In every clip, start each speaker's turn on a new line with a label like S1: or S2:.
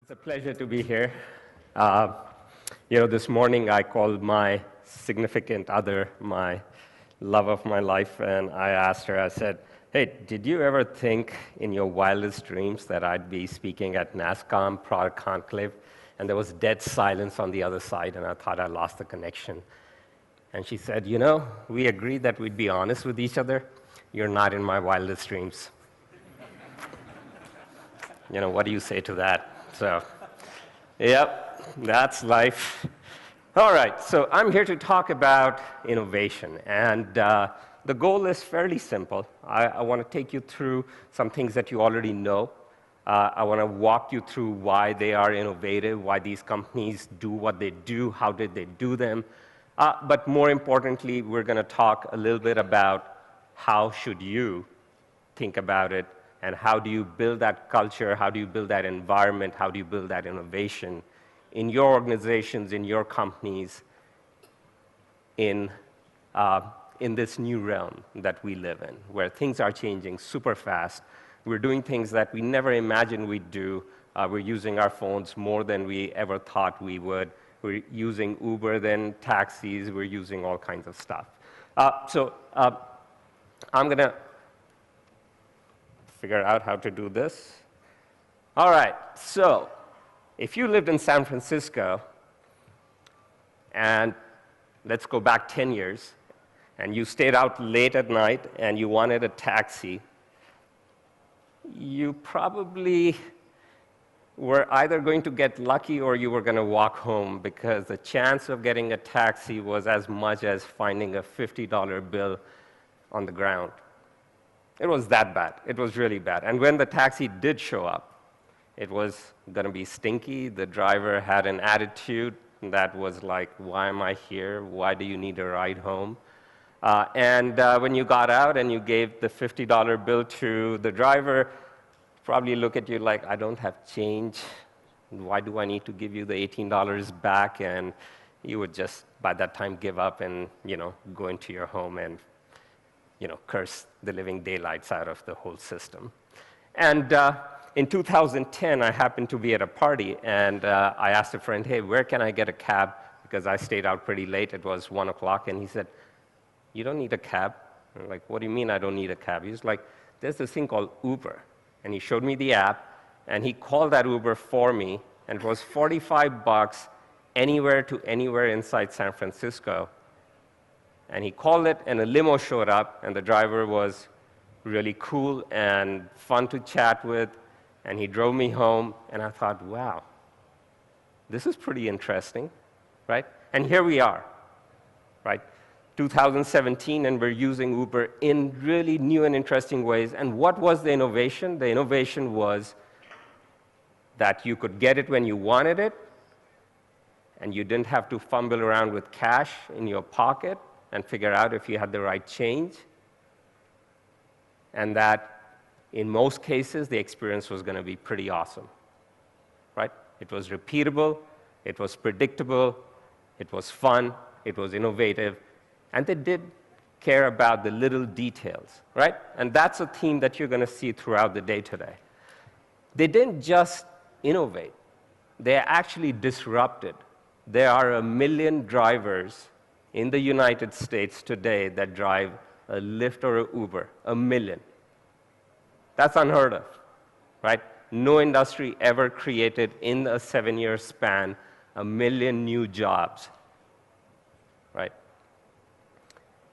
S1: It's a pleasure to be here. Uh, this morning I called my significant other, my love of my life, and I asked her, I said, hey, did you ever think in your wildest dreams that I'd be speaking at NASSCOM Product Conclave? And there was dead silence on the other side, and I thought I lost the connection. And she said, we agreed that we'd be honest with each other. You're not in my wildest dreams. What do you say to that? So, yep, that's life. All right, so I'm here to talk about innovation, and the goal is fairly simple. I want to take you through some things that you already know. I want to walk you through why they are innovative, why these companies do what they do, how did they do them. But more importantly, we're going to talk a little bit about how should you think about it, and how do you build that culture, how do you build that environment, how do you build that innovation in your organizations, in your companies, in this new realm that we live in, where things are changing super fast. We're doing things that we never imagined we'd do. We're using our phones more than we ever thought we would. We're using Uber than taxis. We're using all kinds of stuff. I'm going to figure out how to do this. All right, so if you lived in San Francisco, and let's go back 10 years, and you stayed out late at night and you wanted a taxi, you probably were either going to get lucky or you were going to walk home, because the chance of getting a taxi was as much as finding a $50 bill on the ground. It was that bad. It was really bad. And when the taxi did show up, it was going to be stinky. The driver had an attitude that was like, why am I here? Why do you need a ride home? When you got out and you gave the $50 bill to the driver, probably look at you like, I don't have change. Why do I need to give you the $18 back? And you would just, by that time, give up and go into your home and curse the living daylights out of the whole system. And in 2010, I happened to be at a party, and I asked a friend, hey, where can I get a cab? Because I stayed out pretty late. It was 1 o'clock, and he said, you don't need a cab. I'm like, what do you mean I don't need a cab? He was like, there's this thing called Uber. And he showed me the app, and he called that Uber for me, and it was $45 anywhere to anywhere inside San Francisco. And he called it, and a limo showed up, and the driver was really cool and fun to chat with, and he drove me home, and I thought, wow, this is pretty interesting, right? And here we are, right? 2017, and we're using Uber in really new and interesting ways. And what was the innovation? The innovation was that you could get it when you wanted it, and you didn't have to fumble around with cash in your pocket and figure out if you had the right change, and that in most cases, the experience was going to be pretty awesome, right? It was repeatable, it was predictable, it was fun, it was innovative, and they did care about the little details, right? And that's a theme that you're going to see throughout the day today. They didn't just innovate, they actually disrupted. There are 1 million drivers in the United States today that drive a Lyft or an Uber, 1 million. That's unheard of, right? No industry ever created in a 7-year span 1 million new jobs, right?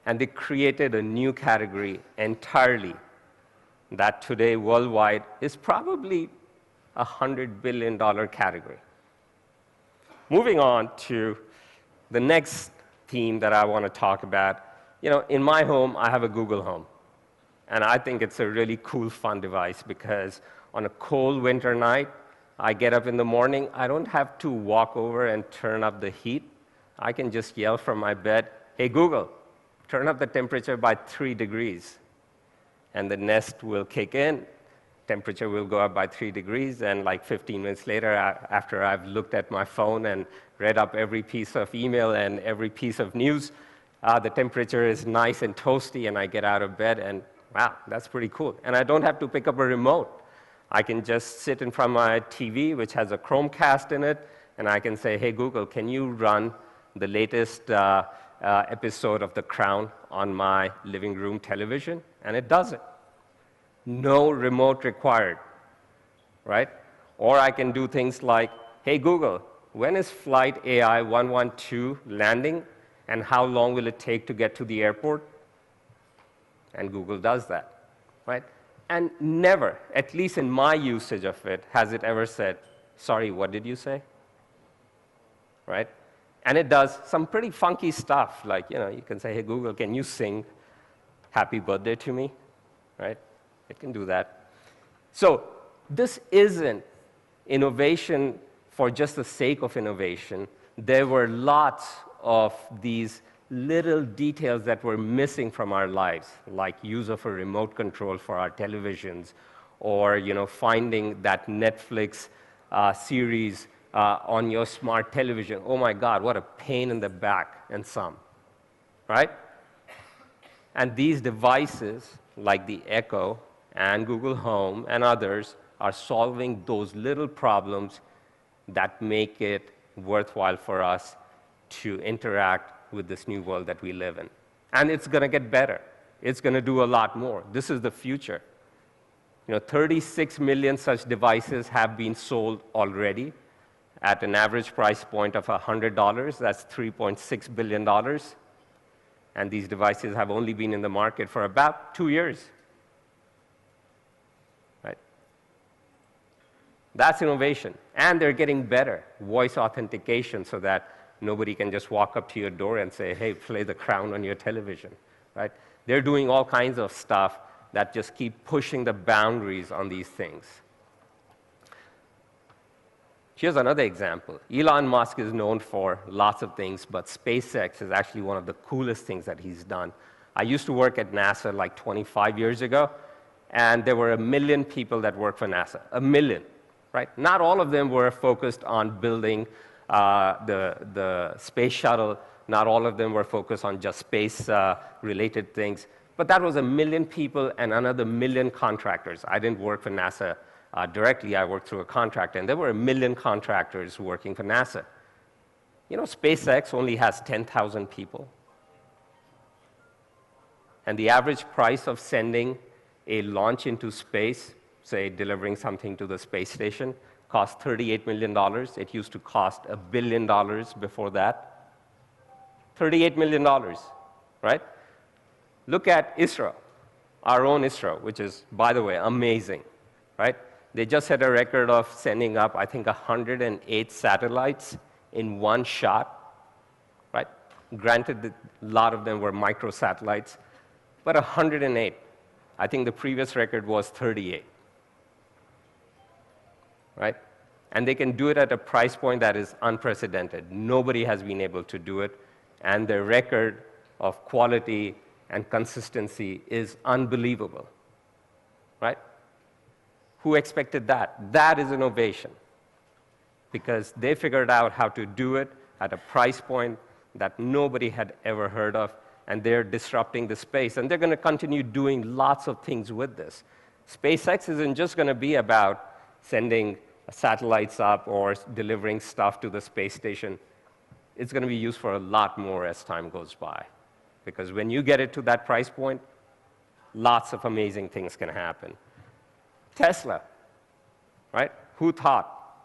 S1: And they created a new category entirely that today worldwide is probably a $100 billion category. Moving on to the next theme that I want to talk about. In my home, I have a Google Home. And I think it's a really cool, fun device, because on a cold winter night, I get up in the morning, I don't have to walk over and turn up the heat. I can just yell from my bed, hey, Google, turn up the temperature by 3 degrees. And the Nest will kick in, temperature will go up by 3 degrees, and like 15 minutes later, after I've looked at my phone and read up every piece of email and every piece of news, the temperature is nice and toasty, and I get out of bed, and wow, that's pretty cool. And I don't have to pick up a remote. I can just sit in front of my TV, which has a Chromecast in it, and I can say, hey, Google, can you run the latest episode of The Crown on my living room television? And it does it. No remote required, right? Or I can do things like, hey, Google, when is flight AI 112 landing, and how long will it take to get to the airport? And Google does that, right? And never, at least in my usage of it, has it ever said, sorry, what did you say? Right? And it does some pretty funky stuff, like, you can say, hey, Google, can you sing happy birthday to me? Right? It can do that. So this isn't innovation for just the sake of innovation. There were lots of these little details that were missing from our lives, like use of a remote control for our televisions, or finding that Netflix series on your smart television. Oh my God, what a pain in the back and some, right? And these devices, like the Echo and Google Home and others, are solving those little problems that make it worthwhile for us to interact with this new world that we live in. And it's going to get better. It's going to do a lot more. This is the future. 36 million such devices have been sold already at an average price point of $100. That's $3.6 billion. And these devices have only been in the market for about 2 years. Right? That's innovation. And they're getting better. Voice authentication, so that nobody can just walk up to your door and say, hey, play The Crown on your television. Right? They're doing all kinds of stuff that just keep pushing the boundaries on these things. Here's another example. Elon Musk is known for lots of things, but SpaceX is actually one of the coolest things that he's done. I used to work at NASA like 25 years ago, and there were 1 million people that worked for NASA. 1 million, right? Not all of them were focused on building the space shuttle. Not all of them were focused on just space-related things. But that was 1 million people and another 1 million contractors. I didn't work for NASA directly. I worked through a contractor, and there were 1 million contractors working for NASA. SpaceX only has 10,000 people. And the average price of sending a launch into space, say delivering something to the space station, cost $38 million. It used to cost $1 billion before that. $38 million, right? Look at ISRO, our own ISRO, which is, by the way, amazing, right? They just had a record of sending up, I think, 108 satellites in one shot, right? Granted, a lot of them were microsatellites, but 108. I think the previous record was 38, right? And they can do it at a price point that is unprecedented. Nobody has been able to do it, and their record of quality and consistency is unbelievable, right? Who expected that? That is innovation, because they figured out how to do it at a price point that nobody had ever heard of, and they're disrupting the space, and they're going to continue doing lots of things with this. SpaceX isn't just going to be about sending satellites up or delivering stuff to the space station. It's going to be used for a lot more as time goes by, because when you get it to that price point, lots of amazing things can happen. Tesla, right? Who thought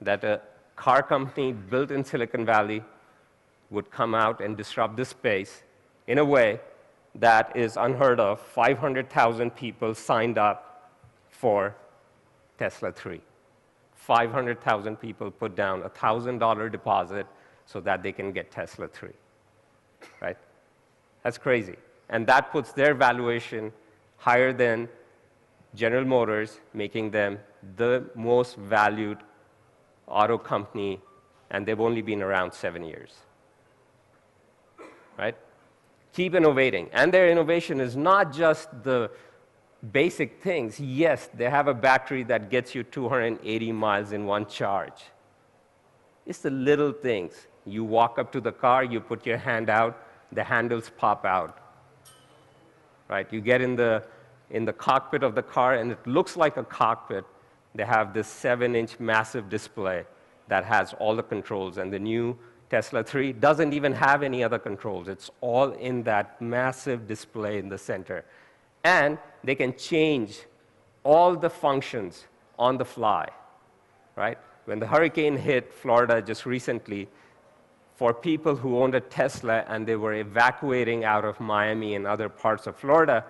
S1: that a car company built in Silicon Valley would come out and disrupt the space in a way that is unheard of? 500,000 people signed up for Tesla 3. 500,000 people put down a $1,000 deposit so that they can get Tesla 3, right? That's crazy. And that puts their valuation higher than General Motors, making them the most valued auto company, and they've only been around 7 years, right? Keep innovating. And their innovation is not just the basic things. Yes, they have a battery that gets you 280 miles in one charge. It's the little things. You walk up to the car, you put your hand out, the handles pop out, right? You get in the in the cockpit of the car, and it looks like a cockpit. They have this 7-inch massive display that has all the controls, and the new Tesla 3 doesn't even have any other controls. It's all in that massive display in the center. And they can change all the functions on the fly, right? When the hurricane hit Florida just recently, for people who owned a Tesla and they were evacuating out of Miami and other parts of Florida,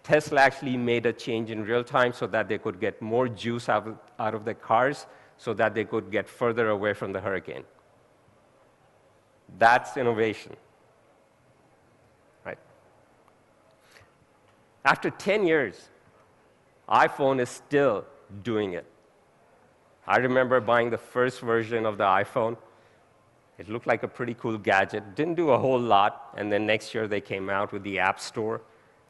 S1: Tesla actually made a change in real time so that they could get more juice out of their cars so that they could get further away from the hurricane. That's innovation, right? After 10 years, iPhone is still doing it. I remember buying the first version of the iPhone. It looked like a pretty cool gadget. Didn't do a whole lot, and then next year they came out with the App Store,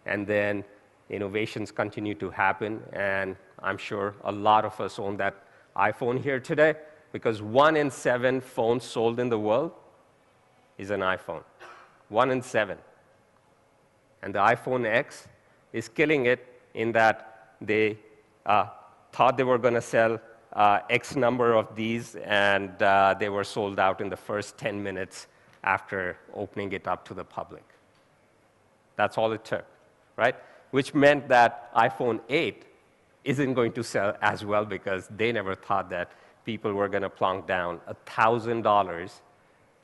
S1: and then innovations continue to happen, and I'm sure a lot of us own that iPhone here today, because 1 in 7 phones sold in the world is an iPhone. 1 in 7. And the iPhone X is killing it in that they thought they were going to sell X number of these, and they were sold out in the first 10 minutes after opening it up to the public. That's all it took, right? Which meant that iPhone 8 isn't going to sell as well because they never thought that people were going to plunk down $1,000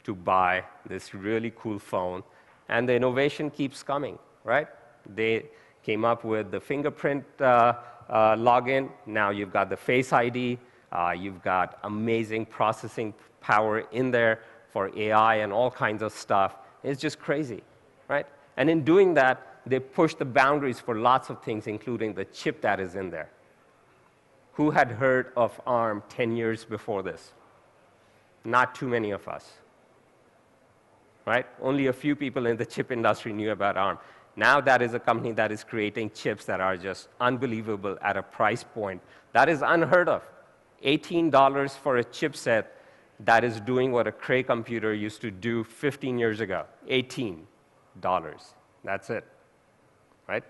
S1: to buy this really cool phone. And the innovation keeps coming, right? They came up with the fingerprint login. Now you've got the Face ID. You've got amazing processing power in there for AI and all kinds of stuff. It's just crazy, right? And in doing that, they push the boundaries for lots of things, including the chip that is in there. Who had heard of ARM 10 years before this? Not too many of us, right? Only a few people in the chip industry knew about ARM. Now that is a company that is creating chips that are just unbelievable at a price point that is unheard of. $18 for a chipset that is doing what a Cray computer used to do 15 years ago. $18. That's it, right?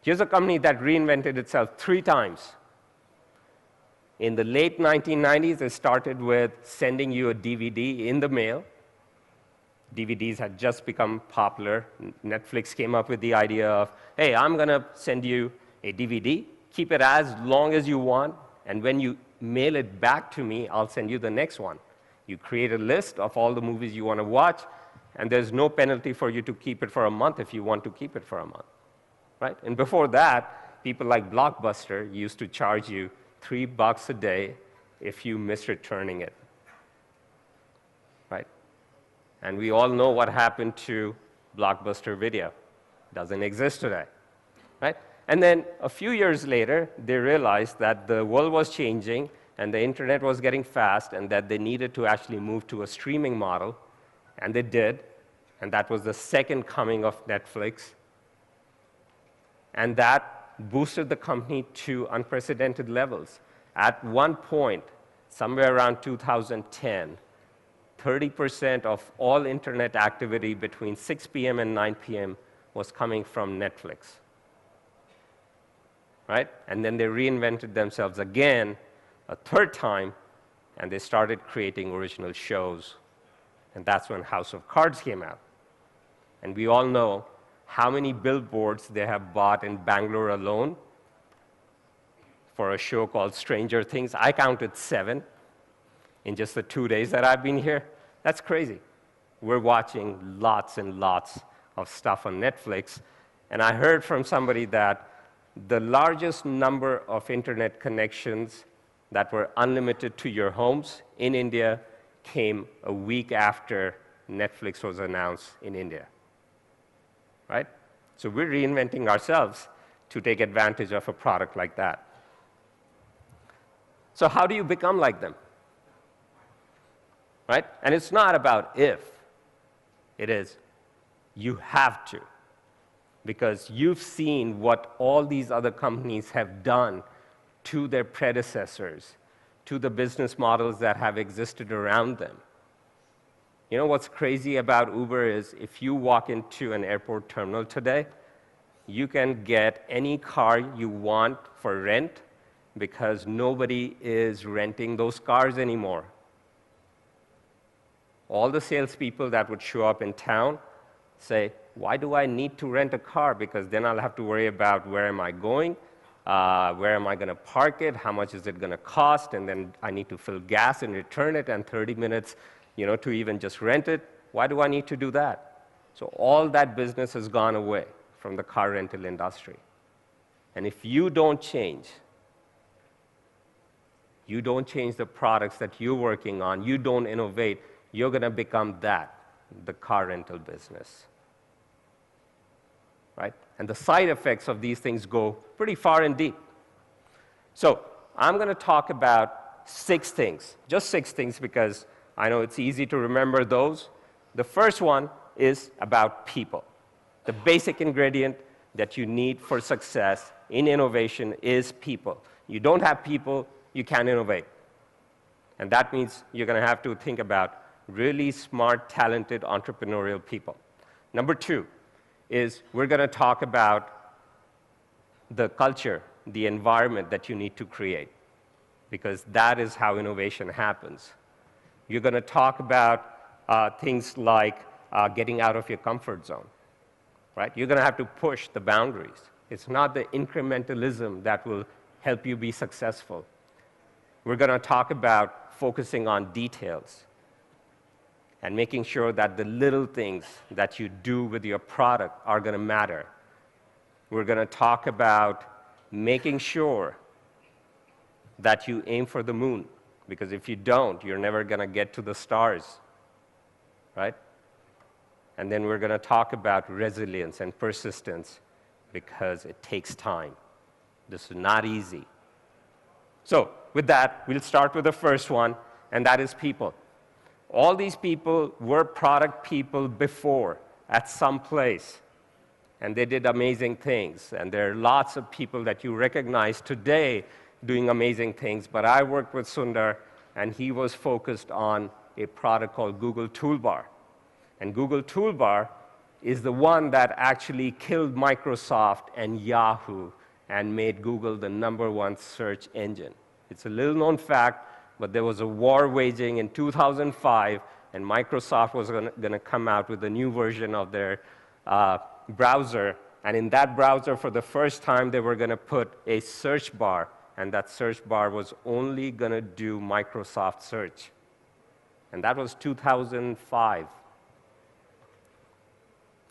S1: Here's a company that reinvented itself 3 times. In the late 1990s, it started with sending you a DVD in the mail. DVDs had just become popular. Netflix came up with the idea of, hey, I'm going to send you a DVD. Keep it as long as you want, and when you mail it back to me, I'll send you the next one. You create a list of all the movies you want to watch, and there's no penalty for you to keep it for a month if you want to keep it for a month, right? And before that, people like Blockbuster used to charge you $3 a day if you miss returning it, right? And we all know what happened to Blockbuster Video. Doesn't exist today, right? And then a few years later, they realized that the world was changing and the internet was getting fast and that they needed to actually move to a streaming model, and they did. And that was the second coming of Netflix. And that boosted the company to unprecedented levels. At one point, somewhere around 2010, 30% of all internet activity between 6 p.m. and 9 p.m. was coming from Netflix, right? And then they reinvented themselves again a third time, and they started creating original shows. And that's when House of Cards came out. And we all know how many billboards they have bought in Bangalore alone for a show called Stranger Things. I counted 7 in just the 2 days that I've been here. That's crazy. We're watching lots and lots of stuff on Netflix. And I heard from somebody that the largest number of internet connections that were unlimited to your homes in India came a week after Netflix was announced in India, right? So we're reinventing ourselves to take advantage of a product like that. So how do you become like them, right? And it's not about if. It is you have to, because you've seen what all these other companies have done to their predecessors, to the business models that have existed around them. You know what's crazy about Uber is if you walk into an airport terminal today, you can get any car you want for rent because nobody is renting those cars anymore. All the salespeople that would show up in town say, why do I need to rent a car? Because then I'll have to worry about where am I going, where am I going to park it, how much is it going to cost, and then I need to fill gas and return it, and 30 minutes, to even just rent it. Why do I need to do that? So all that business has gone away from the car rental industry. And if you don't change the products that you're working on, you don't innovate, you're going to become the car rental business. Right? And the side effects of these things go pretty far and deep. So I'm going to talk about 6 things, just 6 things, because I know it's easy to remember those. The first one is about people. The basic ingredient that you need for success in innovation is people. You don't have people, you can't innovate. And that means you're going to have to think about really smart, talented, entrepreneurial people. Number 2 is we're going to talk about the culture, the environment that you need to create, because that is how innovation happens. You're going to talk about things like getting out of your comfort zone. Right? You're going to have to push the boundaries. It's not the incrementalism that will help you be successful. We're going to talk about focusing on details and making sure that the little things that you do with your product are going to matter. We're going to talk about making sure that you aim for the moon, because if you don't, you're never going to get to the stars, right? And then we're going to talk about resilience and persistence, because it takes time. This is not easy. So with that, we'll start with the first one, and that is people. All these people were product people before at some place, and they did amazing things. And there are lots of people that you recognize today doing amazing things, but I worked with Sundar, and he was focused on a product called Google Toolbar. And Google Toolbar is the one that actually killed Microsoft and Yahoo and made Google the #1 search engine. It's a little-known fact, but there was a war waging in 2005, and Microsoft was going to come out with a new version of their browser. And in that browser, for the first time, they were going to put a search bar, and that search bar was only going to do Microsoft Search. And that was 2005.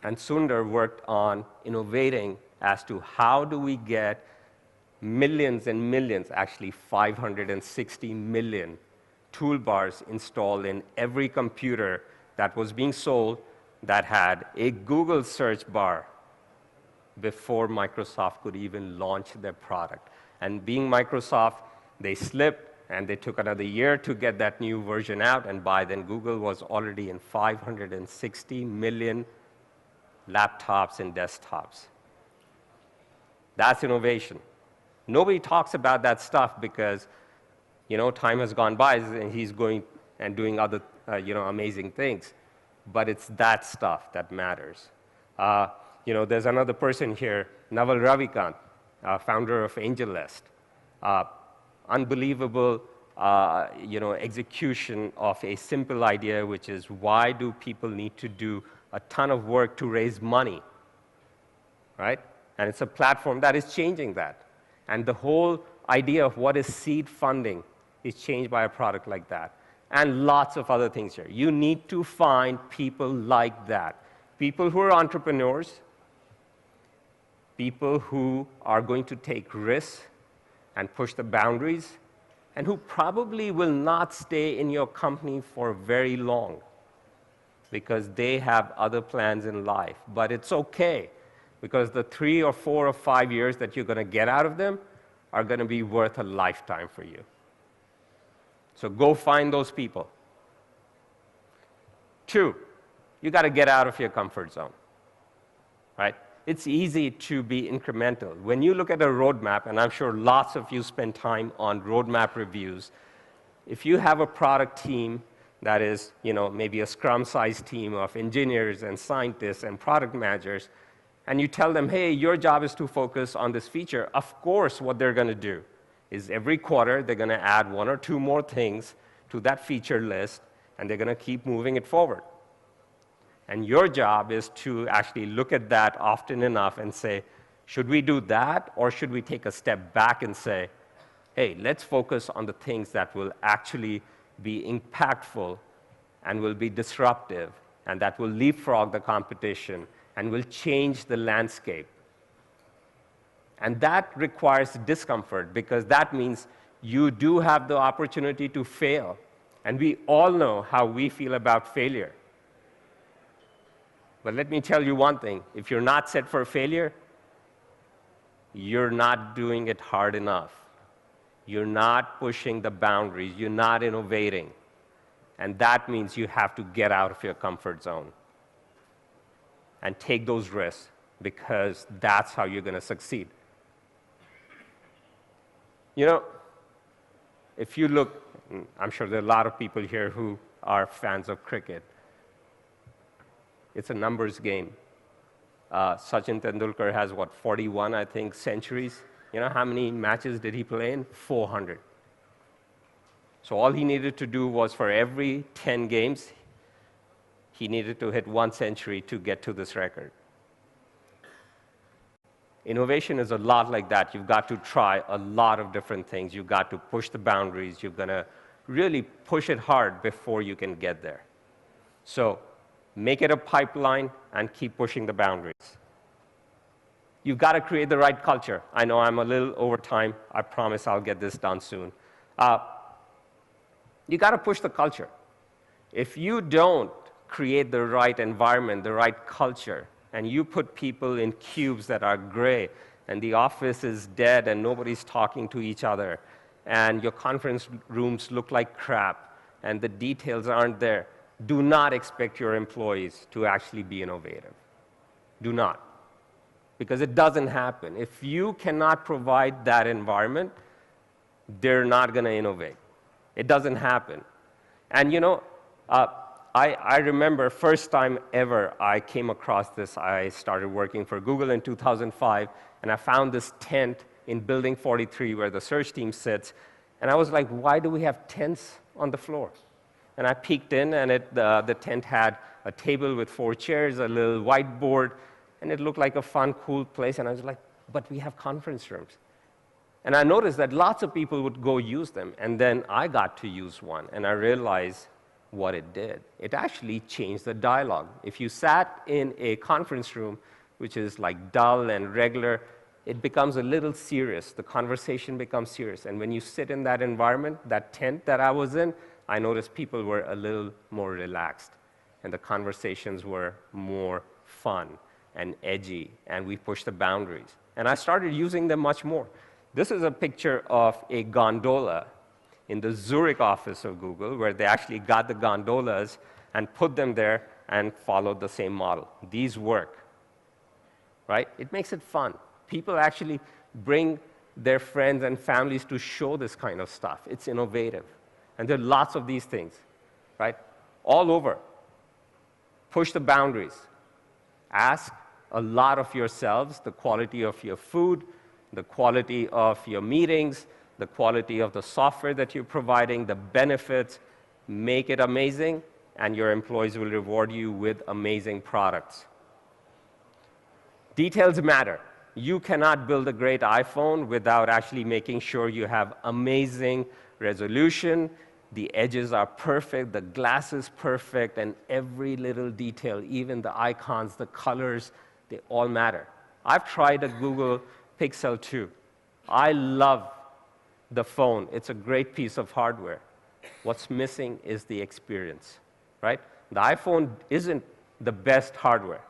S1: And Sundar worked on innovating as to how do we get millions and millions, actually 560 million toolbars installed in every computer that was being sold that had a Google search bar before Microsoft could even launch their product. And being Microsoft, they slipped, and they took another year to get that new version out, and by then Google was already in 560 million laptops and desktops. That's innovation. Nobody talks about that stuff because, time has gone by and he's going and doing other, amazing things. But it's that stuff that matters. There's another person here, Naval Ravikant, founder of AngelList. Unbelievable, execution of a simple idea, which is why do people need to do a ton of work to raise money, right? And it's a platform that is changing that. And the whole idea of what is seed funding is changed by a product like that. And lots of other things here. You need to find people like that. People who are entrepreneurs, people who are going to take risks and push the boundaries, and who probably will not stay in your company for very long because they have other plans in life. But it's okay, because the 3 or 4 or 5 years that you're going to get out of them are going to be worth a lifetime for you. So go find those people. 2, you got to get out of your comfort zone, right? It's easy to be incremental. When you look at a roadmap, and I'm sure lots of you spend time on roadmap reviews, if you have a product team that is, maybe a Scrum-sized team of engineers and scientists and product managers, and you tell them, hey, your job is to focus on this feature, of course what they're going to do is every quarter they're going to add 1 or 2 more things to that feature list, and they're going to keep moving it forward. And your job is to actually look at that often enough and say, should we do that, or should we take a step back and say, hey, let's focus on the things that will actually be impactful and will be disruptive, and that will leapfrog the competition and will change the landscape. And that requires discomfort, because that means you do have the opportunity to fail. And we all know how we feel about failure. But let me tell you one thing. If you're not set for failure, you're not doing it hard enough. You're not pushing the boundaries. You're not innovating. And that means you have to get out of your comfort zone and take those risks, because that's how you're going to succeed. You know, if you look, I'm sure there are a lot of people here who are fans of cricket. It's a numbers game. Sachin Tendulkar has, what, 41, I think, centuries. You know how many matches did he play in? 400. So all he needed to do was, for every 10 games, he needed to hit 1 century to get to this record. Innovation is a lot like that. You've got to try a lot of different things. You've got to push the boundaries. You're going to really push it hard before you can get there. So make it a pipeline and keep pushing the boundaries. You've got to create the right culture. I know I'm a little over time. I promise I'll get this done soon. You got to push the culture. If you don't create the right environment, the right culture, and you put people in cubes that are gray, and the office is dead, and nobody's talking to each other, and your conference rooms look like crap, and the details aren't there, do not expect your employees to actually be innovative. Do not. Because it doesn't happen. If you cannot provide that environment, they're not going to innovate. It doesn't happen. And you know, I remember first time ever I came across this. I started working for Google in 2005, and I found this tent in Building 43 where the search team sits. And I was like, why do we have tents on the floor? And I peeked in, and the tent had a table with 4 chairs, a little whiteboard, and it looked like a fun, cool place. And I was like, but we have conference rooms. And I noticed that lots of people would go use them. And then I got to use one, and I realized what it did. It actually changed the dialogue. If you sat in a conference room, which is like dull and regular, it becomes a little serious. The conversation becomes serious. And when you sit in that environment, that tent that I was in, I noticed people were a little more relaxed, and the conversations were more fun and edgy, and we pushed the boundaries. And I started using them much more. This is a picture of a gondola in the Zurich office of Google, where they actually got the gondolas and put them there and followed the same model. These work, right? It makes it fun. People actually bring their friends and families to show this kind of stuff. It's innovative. And there are lots of these things, right? All over. Push the boundaries. Ask a lot of yourselves, the quality of your food, the quality of your meetings, the quality of the software that you're providing, the benefits. Make it amazing, and your employees will reward you with amazing products. Details matter. You cannot build a great iPhone without actually making sure you have amazing resolution, the edges are perfect, the glass is perfect, and every little detail, even the icons, the colors, they all matter. I've tried a Google Pixel 2. I love the phone. It's a great piece of hardware. What's missing is the experience, right? The iPhone isn't the best hardware,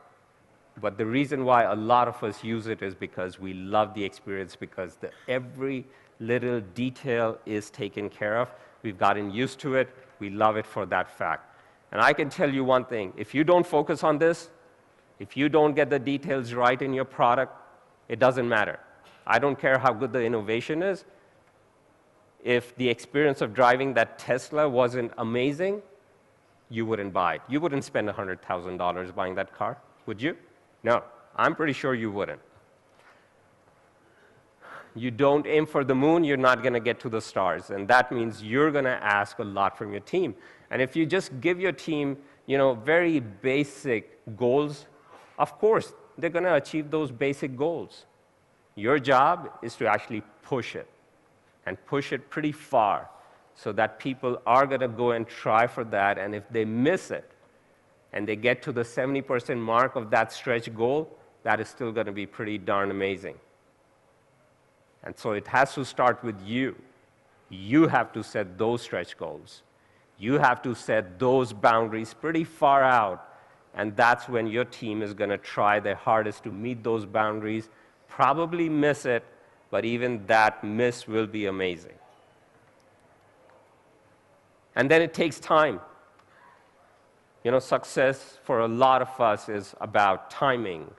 S1: but the reason why a lot of us use it is because we love the experience, because every little detail is taken care of. We've gotten used to it. We love it for that fact. And I can tell you one thing. If you don't focus on this, if you don't get the details right in your product, it doesn't matter. I don't care how good the innovation is. If the experience of driving that Tesla wasn't amazing, you wouldn't buy it. You wouldn't spend $100,000 buying that car, would you? No. I'm pretty sure you wouldn't. You don't aim for the moon, you're not going to get to the stars. And that means you're going to ask a lot from your team. And if you just give your team, very basic goals, of course, they're going to achieve those basic goals. Your job is to actually push it, and push it pretty far, so that people are going to go and try for that. And if they miss it, and they get to the 70% mark of that stretch goal, that is still going to be pretty darn amazing. And so it has to start with you. You have to set those stretch goals. You have to set those boundaries pretty far out, and that's when your team is going to try their hardest to meet those boundaries, probably miss it, but even that miss will be amazing. And then it takes time. Success for a lot of us is about timing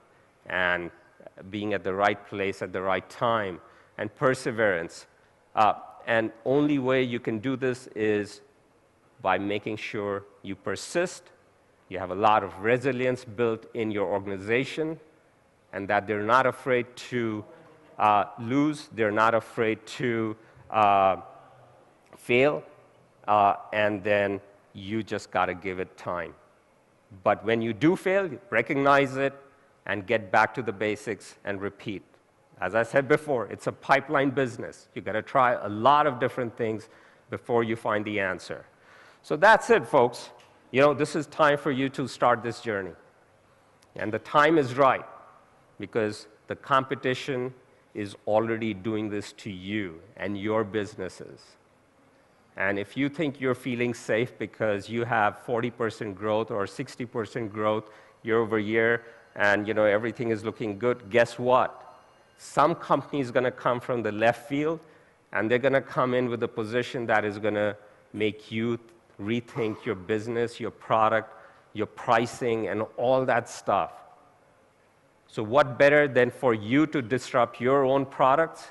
S1: and being at the right place at the right time and perseverance. And only way you can do this is by making sure you persist, you have a lot of resilience built in your organization, and that they're not afraid to lose, they're not afraid to fail, and then you just got to give it time. But when you do fail, recognize it and get back to the basics and repeat. As I said before, it's a pipeline business. You got to try a lot of different things before you find the answer. So that's it, folks. This is time for you to start this journey. And the time is right, because the competition is already doing this to you and your businesses. And if you think you're feeling safe because you have 40% growth or 60% growth year over year, and everything is looking good, guess what? Some company is going to come from the left field, and they're going to come in with a position that is going to make you rethink your business, your product, your pricing, and all that stuff. So what better than for you to disrupt your own products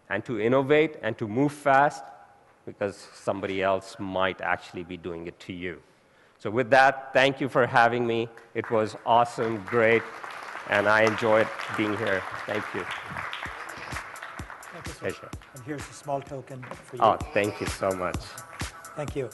S1: and to innovate and to move fast, because somebody else might actually be doing it to you. So with that, thank you for having me. It was awesome, great, and I enjoyed being here. Thank you.
S2: Thank you, sir. And here's a small token for you.
S1: Oh, thank you so much.
S2: Thank you.